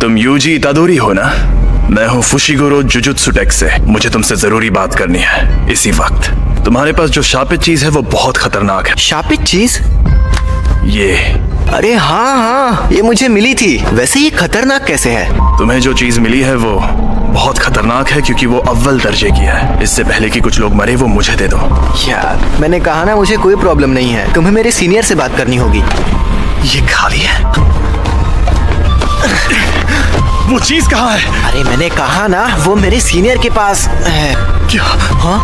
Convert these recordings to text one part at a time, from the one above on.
तुम यूजी इतादोरी हो ना? मैं हूँ फुशिगोरो जुजुत्सु टेक से। मुझे तुमसे जरूरी बात करनी है इसी वक्त। तुम्हारे पास जो शापित चीज है वो बहुत खतरनाक है। शापित चीज? ये। अरे हाँ, ये मुझे मिली थी। वैसे ये खतरनाक कैसे है? तुम्हें जो चीज मिली है वो बहुत खतरनाक है क्योंकि वो अव्वल दर्जे की है। इससे पहले कि कुछ लोग मरे वो मुझे दे दो। यार मैंने कहा ना, मुझे कोई प्रॉब्लम नहीं है। तुम्हें मेरे सीनियर से बात करनी होगी। ये खाली है। वो चीज कहाँ है? अरे मैंने कहा ना, वो मेरे सीनियर के पास है। क्या? हाँ?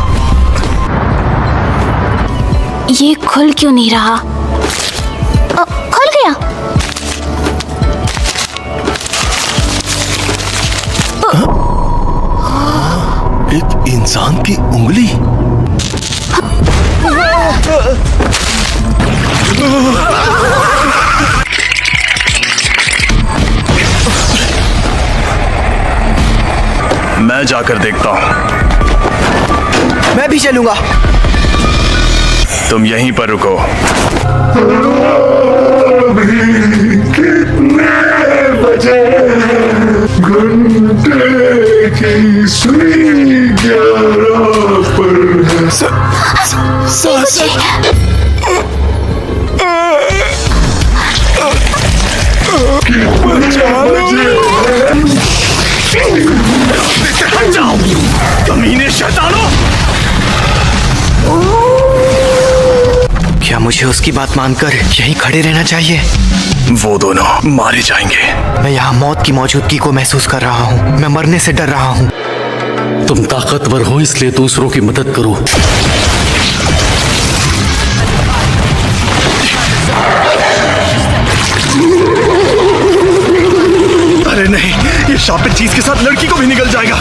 ये खुल क्यों नहीं रहा? खुल गया। एक इंसान की उंगली। मैं जाकर देखता हूँ। मैं भी चलूंगा। तुम यहीं पर रुको। कितने बजे? घंटे की सुई 11 पर है। हट जाओ, कमीने शैतानों! क्या मुझे उसकी बात मानकर यहीं खड़े रहना चाहिए? वो दोनों मारे जाएंगे। मैं यहाँ मौत की मौजूदगी को महसूस कर रहा हूँ। मैं मरने से डर रहा हूँ। तुम ताकतवर हो इसलिए दूसरों की मदद करो। अरे नहीं, ये शापित चीज के साथ लड़की को भी निगल जाएगा।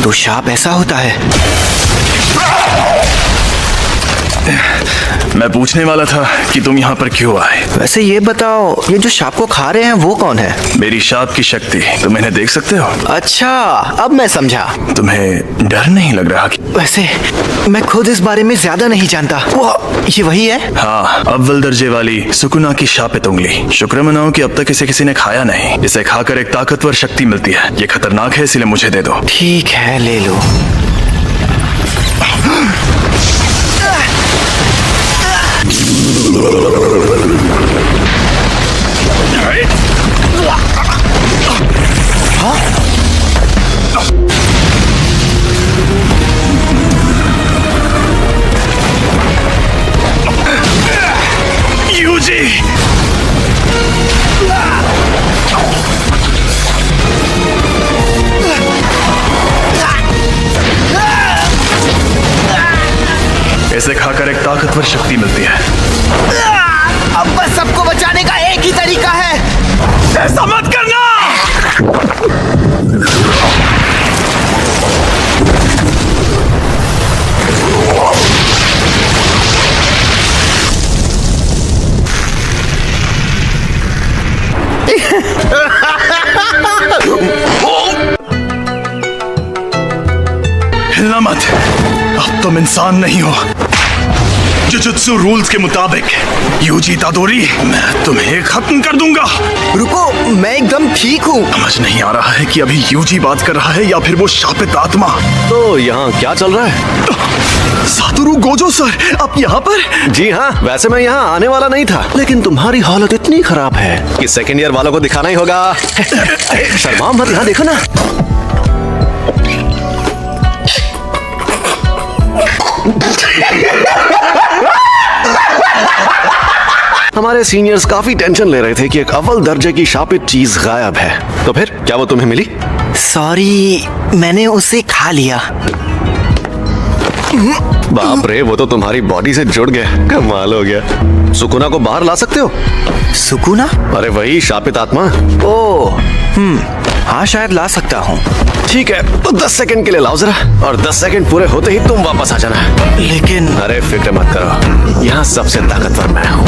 तो शाप ऐसा होता है? मैं पूछने वाला था कि तुम यहाँ पर क्यों आए। वैसे ये बताओ, ये जो शाप को खा रहे हैं वो कौन है? मेरी शाप की शक्ति, तुम इन्हें देख सकते हो? अच्छा, अब मैं समझा। तुम्हें डर नहीं लग रहा कि? वैसे मैं खुद इस बारे में ज्यादा नहीं जानता। ये वही है? हाँ, अव्वल दर्जे वाली सुकुना की शापित उंगली। शुक्र मनाओ कि अब तक इसे किसी ने खाया नहीं। इसे खाकर एक ताकतवर शक्ति मिलती है। ये खतरनाक है, इसलिए मुझे दे दो। ठीक है, ले लो। यूजी! इसे खाकर एक ताकतवर शक्ति मिलती है। अब बस सबको बचाने का एक ही तरीका है। ऐसा मत करना! हिलना मत, अब तुम इंसान नहीं हो। जुजुत्सु रूल्स के मुताबिक यूजी इतादोरी, मैं तुम्हें खत्म कर दूंगा। रुको, मैं एकदम ठीक हूँ। समझ नहीं आ रहा है कि अभी यूजी बात कर रहा है या फिर वो शापित आत्मा। तो यहाँ क्या चल रहा है? सातोरु गोजो सर, आप यहाँ पर? जी हाँ, वैसे मैं यहाँ आने वाला नहीं था, लेकिन तुम्हारी हालत इतनी खराब है कि सेकेंड ईयर वालों को दिखाना ही होगा। शर्मा मत, यहाँ देखो ना। हमारे सीनियर्स काफी टेंशन ले रहे थे कि एक अव्वल दर्जे की शापित चीज गायब है। तो फिर क्या वो तुम्हें मिली? सॉरी, मैंने उसे खा लिया। बाप रे, वो तो तुम्हारी बॉडी से जुड़ गया। कमाल हो गया। सुकुना को बाहर ला सकते हो? सुकुना? अरे वही शापित आत्मा। ओह, हाँ शायद ला सकता हूँ। ठीक है, तो 10 सेकंड के लिए लाओ जरा, और 10 सेकंड पूरे होते ही तुम वापस आ जाना। लेकिन अरे फिक्र मत करो, यहाँ सबसे ताकतवर मैं हूँ।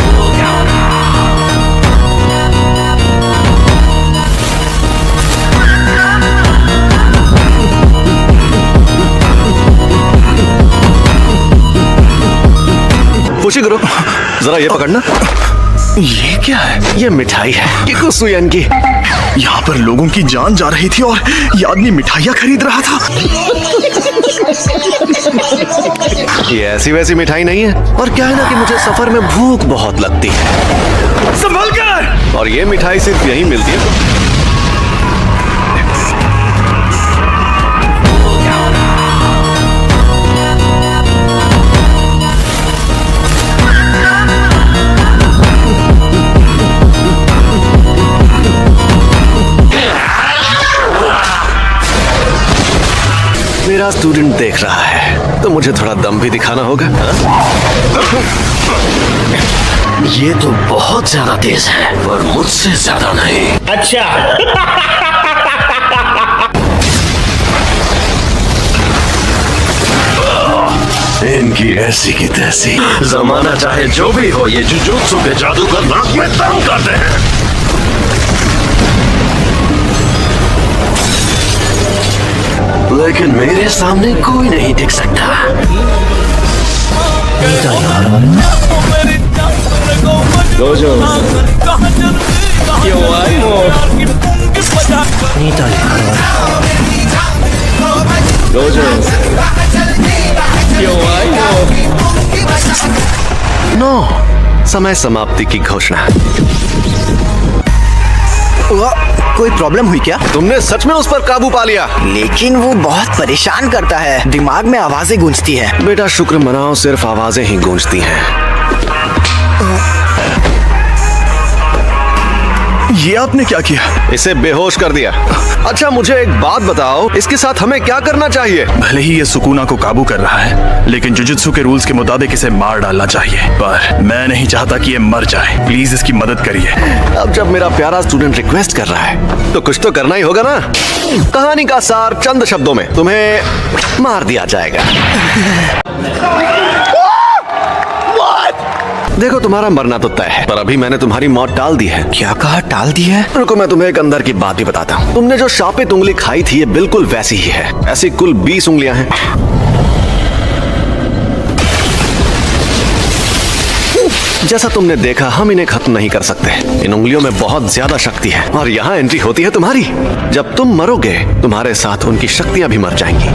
फुशिगुरु, जरा ये पकड़ना। ये क्या है? ये मिठाई है किकुसुयन की। यहाँ पर लोगों की जान जा रही थी और ये आदमी मिठाइयाँ खरीद रहा था। ये ऐसी वैसी मिठाई नहीं है। और क्या है ना कि मुझे सफर में भूख बहुत लगती है। संभल कर! और ये मिठाई सिर्फ यहीं मिलती है। मेरा स्टूडेंट देख रहा है तो मुझे थोड़ा दम भी दिखाना होगा। ये तो बहुत ज्यादा तेज है, पर मुझसे ज्यादा नहीं। इनकी ऐसी की तैसी। जमाना चाहे जो भी हो, ये जुजुत्सु के जादूगर नाक में दम करते हैं। लेकिन मेरे सामने कोई नहीं टिक सकता। नो, समय समाप्ति की घोषणा। कोई प्रॉब्लम हुई क्या? तुमने सच में उस पर काबू पा लिया। लेकिन वो बहुत परेशान करता है, दिमाग में आवाजें गूंजती है। बेटा शुक्र मनाओ, सिर्फ आवाजें ही गूंजती हैं। ये आपने क्या किया? इसे बेहोश कर दिया। अच्छा मुझे एक बात बताओ, इसके साथ हमें क्या करना चाहिए? भले ही ये सुकुना को काबू कर रहा है, लेकिन जुजुत्सु के रूल्स के मुताबिक इसे मार डालना चाहिए। पर मैं नहीं चाहता कि ये मर जाए। प्लीज इसकी मदद करिए। अब जब मेरा प्यारा स्टूडेंट रिक्वेस्ट कर रहा है तो कुछ तो करना ही होगा ना। कहानी का सार चंद शब्दों में, तुम्हें मार दिया जाएगा। देखो तुम्हारा मरना तो तय है, पर अभी मैंने तुम्हारी मौत टाल दी है। क्या कहा? टाल दी है? रुको मैं तुम्हें एक अंदर की बात भी बताता हूँ। तुमने जो शापित उंगली खाई थी ये बिल्कुल वैसी ही है। ऐसी कुल 20 उंगलियां हैं। जैसा तुमने देखा, हम इन्हें खत्म नहीं कर सकते। इन उंगलियों में बहुत ज्यादा शक्ति है और यहाँ एंट्री होती है तुम्हारी। जब तुम मरोगे, तुम्हारे साथ उनकी शक्तियां भी मर जाएंगी।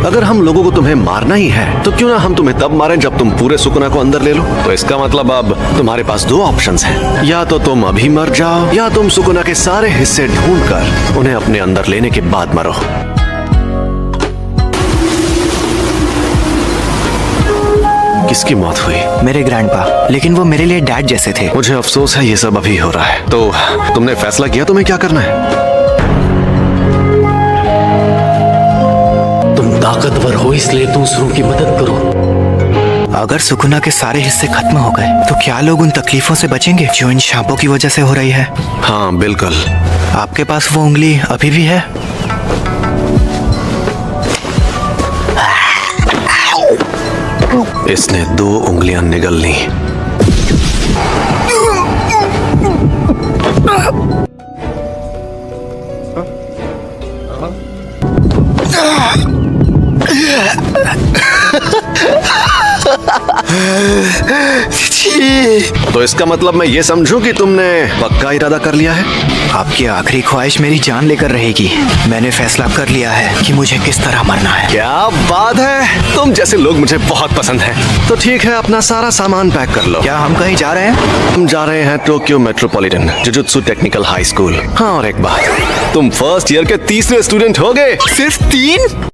अगर हम लोगों को तुम्हें मारना ही है तो क्यों ना हम तुम्हें तब मारें जब तुम पूरे सुकुना को अंदर ले लो। तो इसका मतलब अब तुम्हारे पास 2 ऑप्शंस हैं। या तो तुम अभी मर जाओ, या तुम सुकुना के सारे हिस्से ढूंढकर उन्हें अपने अंदर लेने के बाद मरो। किसकी मौत हुई? मेरे ग्रैंडपा, लेकिन वो मेरे लिए डैड जैसे थे। मुझे अफसोस है ये सब अभी हो रहा है। तो तुमने फैसला किया तुम्हें क्या करना है? तुम ताकतवर हो इसलिए दूसरों की मदद करो। अगर सुकुना के सारे हिस्से खत्म हो गए तो क्या लोग उन तकलीफों से बचेंगे जो इन सांपों की वजह से हो रही है? हाँ बिल्कुल। आपके पास वो उंगली अभी भी है? इसने 2 उंगलियां निगल ली। तो इसका मतलब मैं ये समझूं कि तुमने पक्का इरादा कर लिया है? आपकी आखिरी ख्वाहिश मेरी जान लेकर रहेगी। मैंने फैसला कर लिया है कि मुझे किस तरह मरना है। क्या बात है, तुम जैसे लोग मुझे बहुत पसंद हैं। तो ठीक है, अपना सारा सामान पैक कर लो। क्या हम कहीं जा रहे हैं? हम जा रहे हैं Tokyo metropolitan jujutsu technical high school. हाँ और एक बात, तुम फर्स्ट ईयर के 3रे स्टूडेंट हो गए। सिर्फ 3?